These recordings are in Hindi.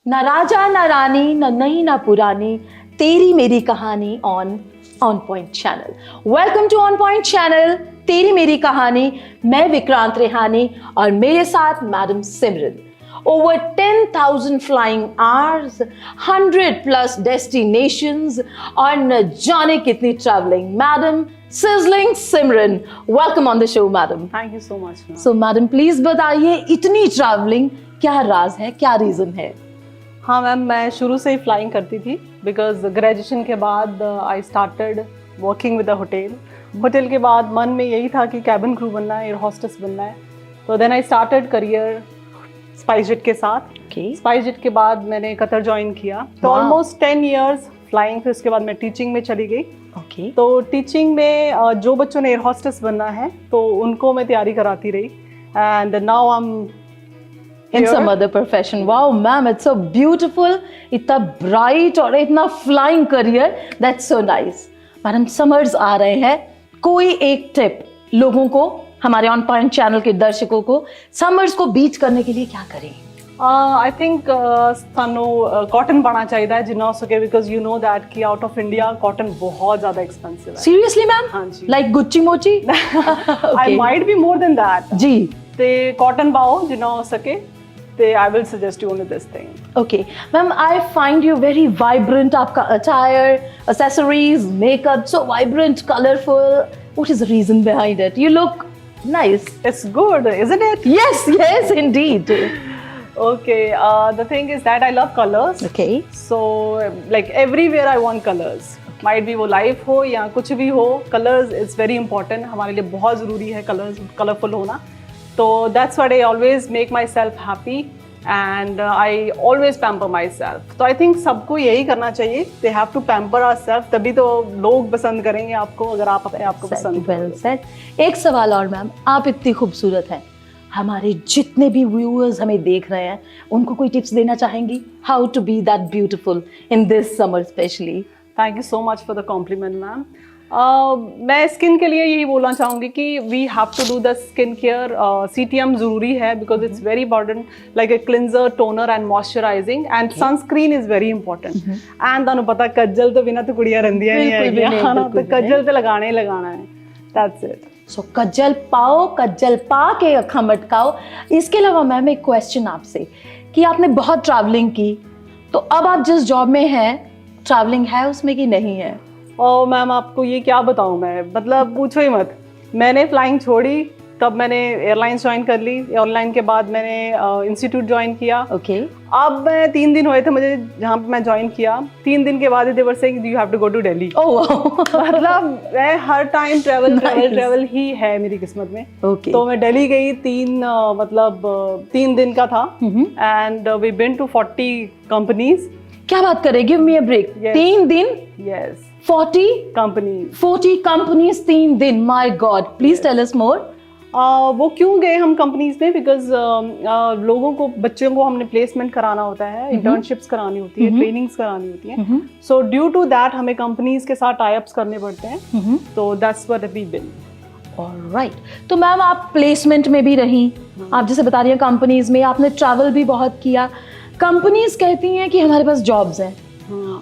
ना राजा ना रानी ना नई ना पुरानी, तेरी मेरी कहानी on point channel. Welcome to on point channel, तेरी मेरी कहानी। मैं विक्रांत रेहानी और मेरे साथ madam Simran. Over 10,000 flying hours, 100+ destinations और न जाने कितनी traveling. Madam Sizzling Simran, welcome on the show, madam. Thank you so much. So, madam, please बताइए इतनी traveling क्या राज है, क्या reason है? हाँ मैम, मैं शुरू से ही फ्लाइंग करती थी बिकॉज ग्रेजुएशन के बाद I started working with a hotel के बाद मन में यही था कि कैबिन क्रू बनना है, एयर होस्टेस बनना है। तो then I started career SpiceJet के साथ। स्पाइसजेट के बाद मैंने कतर ज्वाइन किया, तो ऑलमोस्ट 10 इयर्स फ्लाइंग। फिर उसके बाद मैं टीचिंग में चली गई। तो टीचिंग में जो बच्चों ने एयर होस्टेस बनना है तो उनको मैं तैयारी कराती रही, and now I am in some other profession. Wow, ma'am, it's so beautiful. इतना bright और इतना flying career. That's so nice. Madam, summers आ रहे हैं, कोई एक टिप लोगों को, हमारे ऑन पॉइंट चैनल के दर्शकों को, summers को बीट करने के लिए क्या करें? I think ਸਾਨੂੰ cotton ਪਾਣਾ ਚਾਹੀਦਾ ਹੈ ਜਿੰਨਾ ਹੋ ਸਕੇ, because you know that कि out of India cotton बहुत ज़्यादा expensive है। Seriously, ma'am? हाँ जी। Like Gucci Mochi? I might be more than that। जी। ते cotton पाओ जिन्ना हो सके। I will suggest you only this thing. Okay, ma'am, I find you very vibrant. आपका attire, accessories, makeup, so vibrant, colorful. What is the reason behind it? You look nice. It's good, isn't it? Yes, yes, indeed. Okay, the thing is that I love colors. Okay. So like everywhere I want colors. Might be वो life हो या कुछ भी हो, colors is very important. हमारे लिए बहुत ज़रूरी है colors, colorful होना। So that's what I always make myself happy, and I always pamper myself. So I think सबको यही करना चाहिए. They have to pamper ourselves. तभी तो लोग पसंद करेंगे आपको, अगर आप अपने आप को पसंद well said. एक सवाल और मैम, आप इतनी खूबसूरत हैं, हमारे जितने भी व्यूअर्स हमें देख रहे हैं उनको कोई टिप्स देना चाहेंगी? How to be that beautiful in this summer especially? Thank you so much for the compliment, ma'am. मैं स्किन के लिए यही बोलना चाहूँगी कि we have to do the skin care. CTM ज़रूरी है because it's very important, like a cleanser, toner and moisturizing, and sunscreen is very important. And तुहानू पता कज्जल तो बिना तो कुड़ियां रहिंदियां नहीं है ना, तो कज्जल तो लगाना ही लगाना है। That's it. सो कज्जल पाओ, कज्जल पा के अखा मटकाओ। इसके अलावा मैम एक क्वेश्चन आपसे कि आपने बहुत ट्रैवलिंग की, तो अब आप जिस जॉब में हैं ट्रैवलिंग है उसमें कि नहीं है? और मैम आपको ये क्या बताऊँ मैं, मतलब पूछो ही मत। मैंने फ्लाइंग छोड़ी तब मैंने एयरलाइंस ज्वाइन कर ली। एयरलाइन के बाद मैंने इंस्टीट्यूट ज्वाइन किया। ओके। अब मैं 3 दिन हुए थे मुझे जहाँ पे मैं ज्वाइन किया। 3 दिन के बाद they were saying you have to go to Delhi. मतलब मैं हर टाइम ट्रैवल ही है मेरी किस्मत में। तो मैं दिल्ली गई, 3 दिन का था, and we been to 40 companies. क्या बात करें, गिव मी अ ब्रेक। 3 दिन? यस। 40 कंपनीज 3 दिन, my God. Please tell us more. वो क्यों गए हम कंपनीज में, बिकॉज लोगों को, बच्चों को हमने प्लेसमेंट कराना होता है, इंटर्नशिप्स करानी होती है, ट्रेनिंग्स करानी होती है। सो ड्यू टू दैट हमें कंपनीज के साथ टाई अप्स करने पड़ते हैं। तो that's what we been. Alright. तो मैम आप प्लेसमेंट में भी रही, आप जैसे बता रही हैं कंपनीज में, आपने ट्रैवल भी बहुत किया। कंपनीज कहती हैं कि हमारे पास जॉब्स हैं,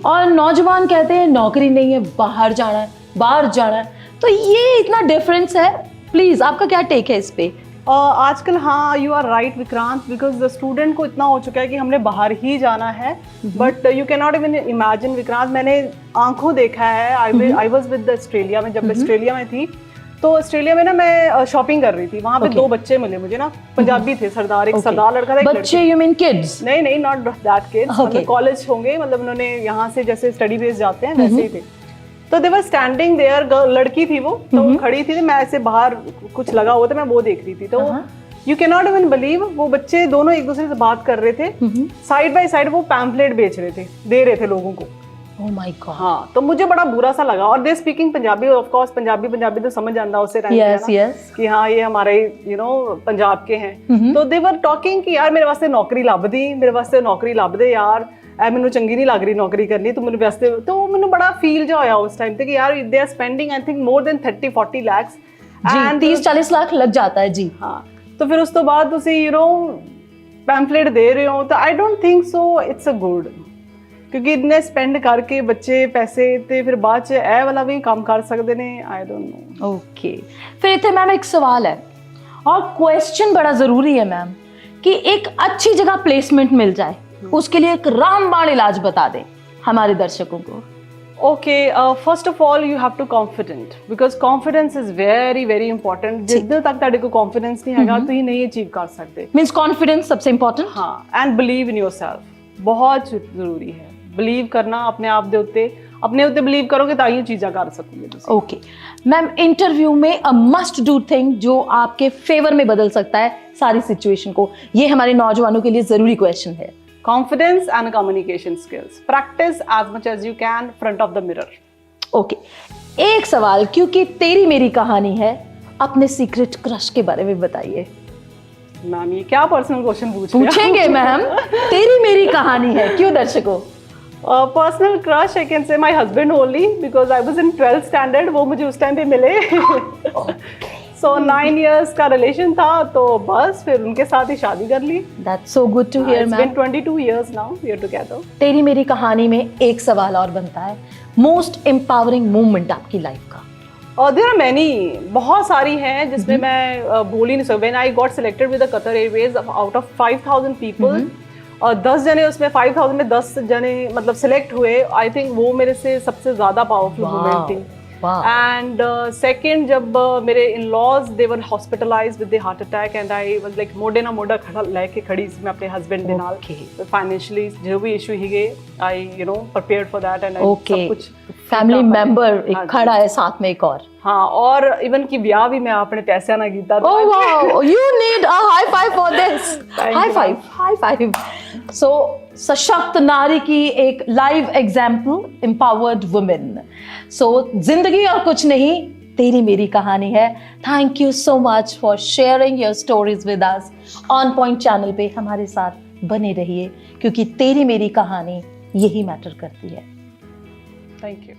और नौजवान कहते हैं नौकरी नहीं है, बाहर जाना है। तो ये इतना डिफरेंस है, प्लीज आपका क्या टेक है इस पे? आजकल हाँ, you are right Vikrant, because the student को इतना हो चुका है कि हमने बाहर ही जाना है। But you can not even imagine Vikrant, मैंने आंखों देखा है। आई वॉज विद ऑस्ट्रेलिया में, जब ऑस्ट्रेलिया में थी तो ऑस्ट्रेलिया में ना मैं शॉपिंग कर रही थी। वहाँ पे 2 बच्चे मिले मुझे ना, पंजाबी थे, सरदार, एक सरदार लड़का था। बच्चे यू मीन किड्स? नहीं, नॉट दैट किड्स, मतलब कॉलेज होंगे, मतलब उन्होंने यहाँ से जैसे स्टडी बेस जाते हैं वैसे ही थे। तो दे वर स्टैंडिंग देयर, लड़की थी वो, तो वो खड़ी थी, मैं ऐसे बाहर कुछ लगा हुआ था, मैं वो देख रही थी। तो you can not even believe, वो बच्चे दोनों एक दूसरे से बात कर रहे थे, साइड बाय साइड वो पैम्फलेट बेच रहे थे, दे रहे थे लोगों को। Oh my God. हाँ, तो मुझे बड़ा बुरा सा लगा। और they speaking Punjabi, of course Punjabi तो समझ आता उससे कि हाँ ये हमारे पंजाब के हैं। तो दे वर टॉकिंग कि यार मेरे वास्ते नौकरी लभ दे यार, मैनू चंगी नहीं लग रही नौकरी करनी, तो मेरे वास्ते। तो मैनू बड़ा फील जो होया उस टाइम पे कि यार they are spending I think more than 30-40 lakhs। 30-40 lakh लग जाता है जी। हाँ, तो फिर उस तो बाद तुसी पैम्फलेट दे रहे हो तो I don't think so it's a good, क्योंकि इतने स्पेंड करके बच्चे पैसे ते फिर बाद च ਇਹ वाला भी काम कर सकते ने, आई डोंट नो। ओके, फिर इतने मैम एक सवाल है और क्वेश्चन बड़ा जरूरी है मैम कि एक अच्छी जगह प्लेसमेंट मिल जाए, उसके लिए एक रामबाण इलाज बता दें हमारे दर्शकों को। Okay, first of all you have to confident, because confidence is very very important। जिद्द तक ਤੁਹਾਡੇ ਕੋਲ confidence नहीं हैगा ਤੁਸੀਂ नहीं achieve कर सकते। मीन्स कॉन्फिडेंस सबसे इंपॉर्टेंट। हाँ, and believe in yourself बहुत ਜ਼ਰੂਰੀ ਹੈ। believe करना अपने आप ਦੇ ਉੱਤੇ, अपने ਉੱਤੇ believe करोगे ਤਾਂ ਹੀ ਚੀਜ਼ਾਂ ਕਰ ਸਕੋਗੇ ਤੁਸੀਂ। ओके मैम, इंटरव्यू में अ मस्ट डू थिंग जो आपके फेवर में बदल सकता है सारी सिचुएशन को, ये हमारे नौजवानों के लिए जरूरी क्वेश्चन है। Confidence and communication skills, practice as much as you can front of the mirror। Okay, एक सवाल, क्योंकि तेरी मेरी कहानी है, अपने सीक्रेट क्रश के बारे में बताइए। मैम ये क्या पर्सनल क्वेश्चन पूछेंगे मैम, तेरी मेरी कहानी है, क्यों दर्शकों? Personal crush I can say my husband only, because I was in 12th standard, वो मुझे उस टाइम पे मिले। सो 9 years का रिलेशन था, तो बस फिर उनके साथ ही शादी कर ली। That's so good to hear It's ma'am. been 22 years now we are together। तेरी मेरी कहानी में एक सवाल और बनता है, मोस्ट एम्पावरिंग मूवमेंट आपकी लाइफ का। देयर आर मैनी, बहुत सारी हैं जिसमें मैं बोल ही नहीं सकती। When I got selected with the Qatar Airways, out of 5000 people और 10 जने उसमें 5000 में 10 जने मतलब सिलेक्ट हुए, आई थिंक वो मेरे से सबसे ज्यादा पावरफुल मूवमेंट थी। एंड सेकेंड, जब मेरे in laws they were hospitalize with the heart attack and I was like मोढे ना मोढा खड़ा लेके खड़ी सी मैं अपने हस्बैंड ਦੇ ਨਾਲ। फाइनेंशियली जो भी इशू हीगे, I you know prepared for that and सब कुछ फैमिली मेंबर एक खड़ा है साथ में एक और। हाँ, और इवन की ब्याह भी मैं अपने पैसे ना कीता। Oh wow, you need a high five for this. High five, high five. So सशक्त नारी की एक live example, empowered women. So जिंदगी और कुछ नहीं, तेरी मेरी कहानी है। Thank you so much for sharing your stories with us. On point channel पे हमारे साथ बने रहिए, क्योंकि तेरी मेरी कहानी यही मैटर करती है। Thank you.